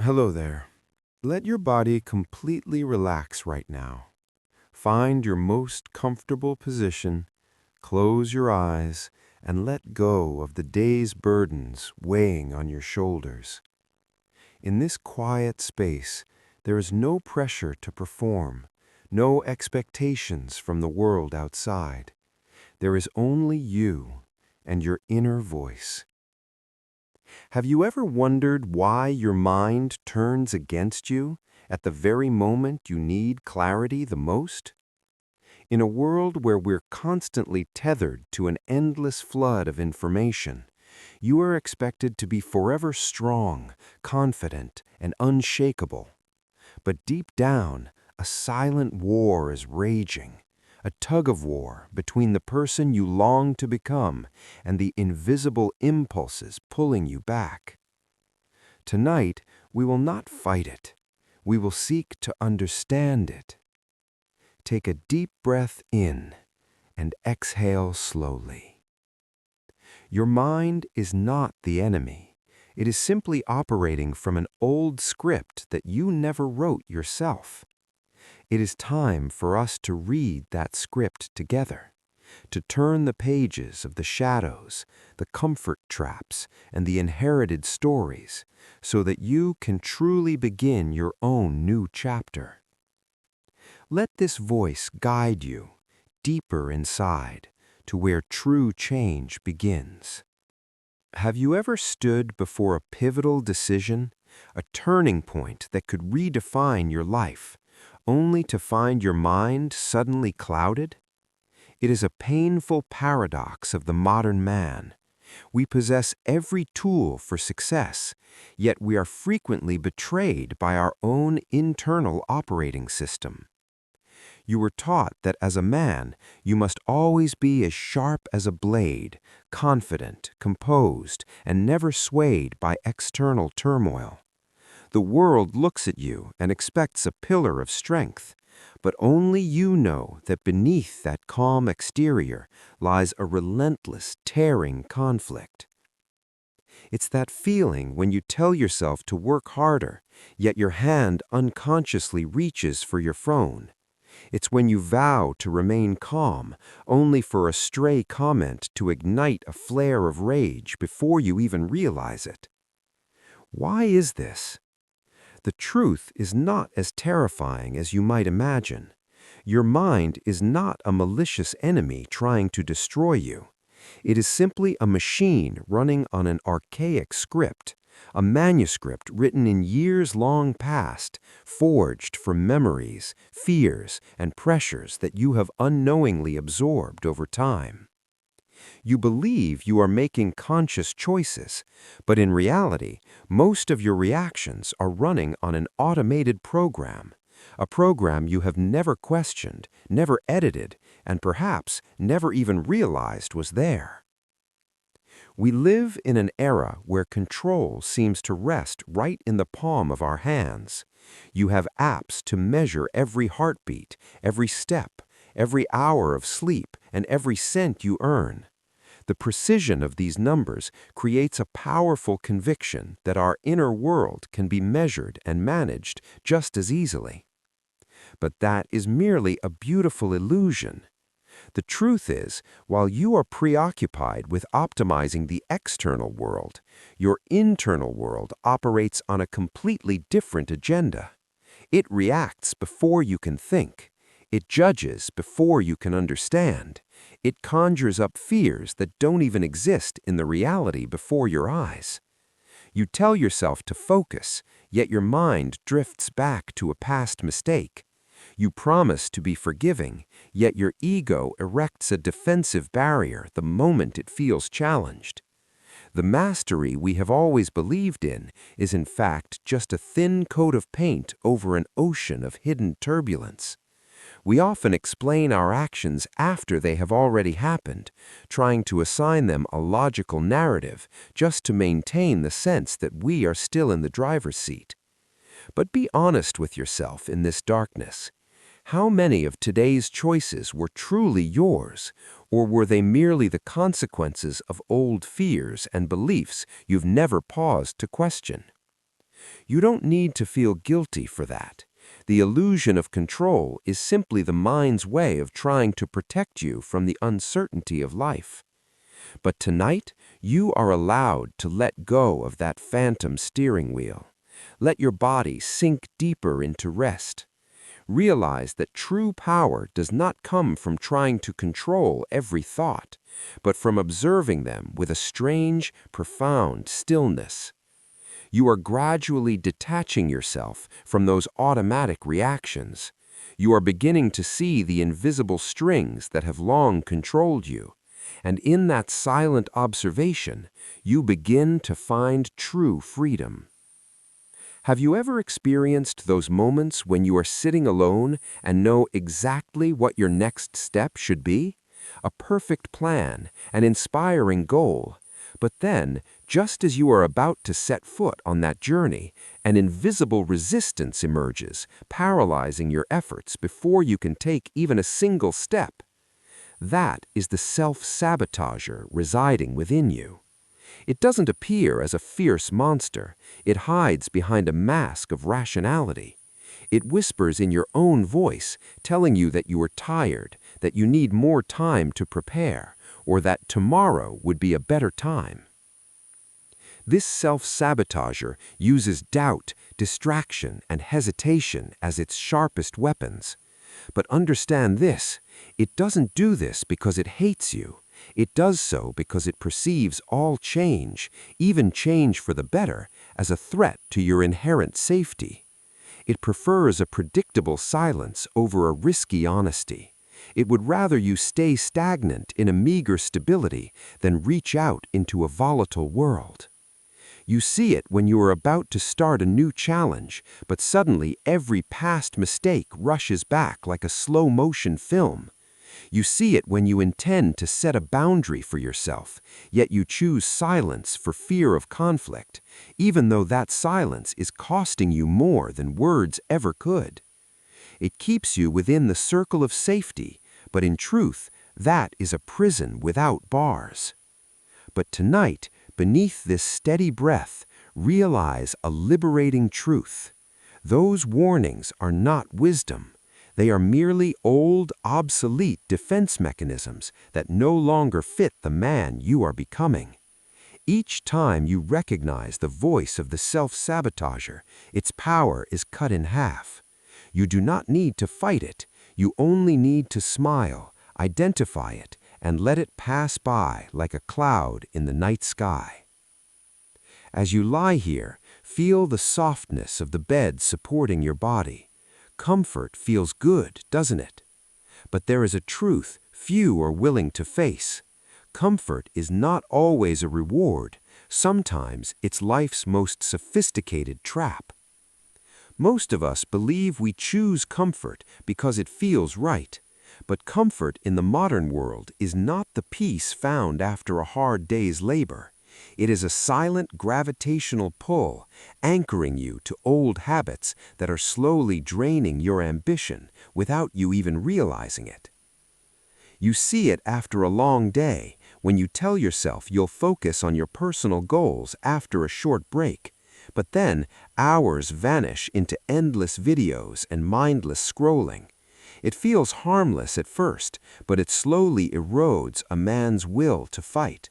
Hello there. Let your body completely relax right now. Find your most comfortable position, close your eyes, and let go of the day's burdens weighing on your shoulders. In this quiet space, there is no pressure to perform, no expectations from the world outside. There is only you and your inner voice. Have you ever wondered why your mind turns against you at the very moment you need clarity the most? In a world where we're constantly tethered to an endless flood of information, you are expected to be forever strong, confident, and unshakable. But deep down, a silent war is raging, a tug-of-war between the person you long to become and the invisible impulses pulling you back. Tonight, we will not fight it. We will seek to understand it. Take a deep breath in and exhale slowly. Your mind is not the enemy. It is simply operating from an old script that you never wrote yourself. It is time for us to read that script together, to turn the pages of the shadows, the comfort traps, and the inherited stories, so that you can truly begin your own new chapter. Let this voice guide you deeper inside to where true change begins. Have you ever stood before a pivotal decision, a turning point that could redefine your life, only to find your mind suddenly clouded? It is a painful paradox of the modern man. We possess every tool for success, yet we are frequently betrayed by our own internal operating system. You were taught that as a man, you must always be as sharp as a blade, confident, composed, and never swayed by external turmoil. The world looks at you and expects a pillar of strength, but only you know that beneath that calm exterior lies a relentless, tearing conflict. It's that feeling when you tell yourself to work harder, yet your hand unconsciously reaches for your phone. It's when you vow to remain calm, only for a stray comment to ignite a flare of rage before you even realize it. Why is this? The truth is not as terrifying as you might imagine. Your mind is not a malicious enemy trying to destroy you. It is simply a machine running on an archaic script, a manuscript written in years long past, forged from memories, fears, and pressures that you have unknowingly absorbed over time. You believe you are making conscious choices, but in reality, most of your reactions are running on an automated program, a program you have never questioned, never edited, and perhaps never even realized was there. We live in an era where control seems to rest right in the palm of our hands. You have apps to measure every heartbeat, every step, every hour of sleep, and every cent you earn. The precision of these numbers creates a powerful conviction that our inner world can be measured and managed just as easily. But that is merely a beautiful illusion. The truth is, while you are preoccupied with optimizing the external world, your internal world operates on a completely different agenda. It reacts before you can think. It judges before you can understand. It conjures up fears that don't even exist in the reality before your eyes. You tell yourself to focus, yet your mind drifts back to a past mistake. You promise to be forgiving, yet your ego erects a defensive barrier the moment it feels challenged. The mastery we have always believed in is in fact just a thin coat of paint over an ocean of hidden turbulence. We often explain our actions after they have already happened, trying to assign them a logical narrative just to maintain the sense that we are still in the driver's seat. But be honest with yourself in this darkness. How many of today's choices were truly yours, or were they merely the consequences of old fears and beliefs you've never paused to question? You don't need to feel guilty for that. The illusion of control is simply the mind's way of trying to protect you from the uncertainty of life. But tonight, you are allowed to let go of that phantom steering wheel. Let your body sink deeper into rest. Realize that true power does not come from trying to control every thought, but from observing them with a strange, profound stillness. You are gradually detaching yourself from those automatic reactions. You are beginning to see the invisible strings that have long controlled you. And in that silent observation, you begin to find true freedom. Have you ever experienced those moments when you are sitting alone and know exactly what your next step should be? A perfect plan, an inspiring goal. But then, just as you are about to set foot on that journey, an invisible resistance emerges, paralyzing your efforts before you can take even a single step. That is the self-sabotager residing within you. It doesn't appear as a fierce monster. It hides behind a mask of rationality. It whispers in your own voice, telling you that you are tired, that you need more time to prepare, or that tomorrow would be a better time. This self-sabotager uses doubt, distraction, and hesitation as its sharpest weapons. But understand this, it doesn't do this because it hates you. It does so because it perceives all change, even change for the better, as a threat to your inherent safety. It prefers a predictable silence over a risky honesty. It would rather you stay stagnant in a meager stability than reach out into a volatile world. You see it when you are about to start a new challenge, but suddenly every past mistake rushes back like a slow-motion film. You see it when you intend to set a boundary for yourself, yet you choose silence for fear of conflict, even though that silence is costing you more than words ever could. It keeps you within the circle of safety, but in truth, that is a prison without bars. But tonight, beneath this steady breath, realize a liberating truth. Those warnings are not wisdom. They are merely old, obsolete defense mechanisms that no longer fit the man you are becoming. Each time you recognize the voice of the self-sabotager, its power is cut in half. You do not need to fight it. You only need to smile, identify it, and let it pass by like a cloud in the night sky. As you lie here, feel the softness of the bed supporting your body. Comfort feels good, doesn't it? But there is a truth few are willing to face. Comfort is not always a reward. Sometimes it's life's most sophisticated trap. Most of us believe we choose comfort because it feels right. But comfort in the modern world is not the peace found after a hard day's labor. It is a silent gravitational pull, anchoring you to old habits that are slowly draining your ambition without you even realizing it. You see it after a long day, when you tell yourself you'll focus on your personal goals after a short break. But then, hours vanish into endless videos and mindless scrolling. It feels harmless at first, but it slowly erodes a man's will to fight.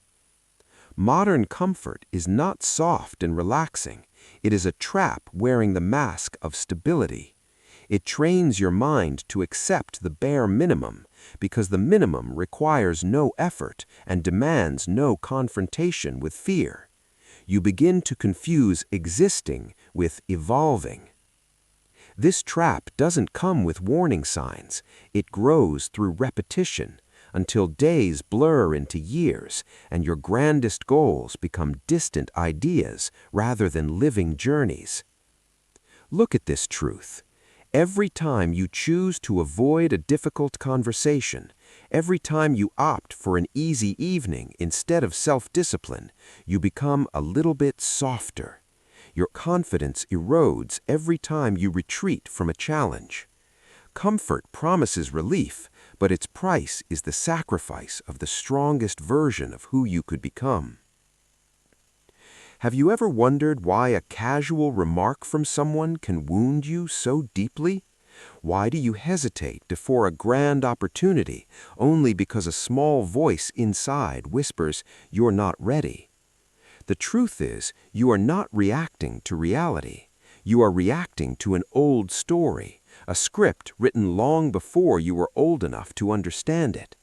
Modern comfort is not soft and relaxing. It is a trap wearing the mask of stability. It trains your mind to accept the bare minimum, because the minimum requires no effort and demands no confrontation with fear. You begin to confuse existing with evolving. This trap doesn't come with warning signs. It grows through repetition, until days blur into years and your grandest goals become distant ideas rather than living journeys. Look at this truth. Every time you choose to avoid a difficult conversation, every time you opt for an easy evening instead of self-discipline, you become a little bit softer. Your confidence erodes every time you retreat from a challenge. Comfort promises relief, but its price is the sacrifice of the strongest version of who you could become. Have you ever wondered why a casual remark from someone can wound you so deeply? Why do you hesitate before a grand opportunity only because a small voice inside whispers, "You're not ready"? The truth is, you are not reacting to reality. You are reacting to an old story, a script written long before you were old enough to understand it.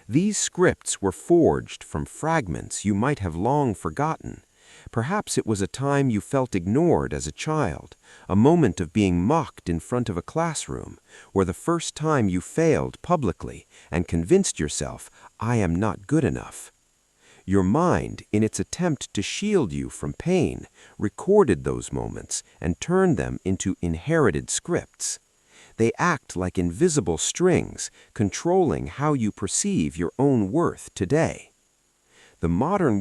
These scripts were forged from fragments you might have long forgotten. Perhaps it was a time you felt ignored as a child, a moment of being mocked in front of a classroom, or the first time you failed publicly and convinced yourself, "I am not good enough." Your mind, in its attempt to shield you from pain, recorded those moments and turned them into inherited scripts. They act like invisible strings, controlling how you perceive your own worth today. The modern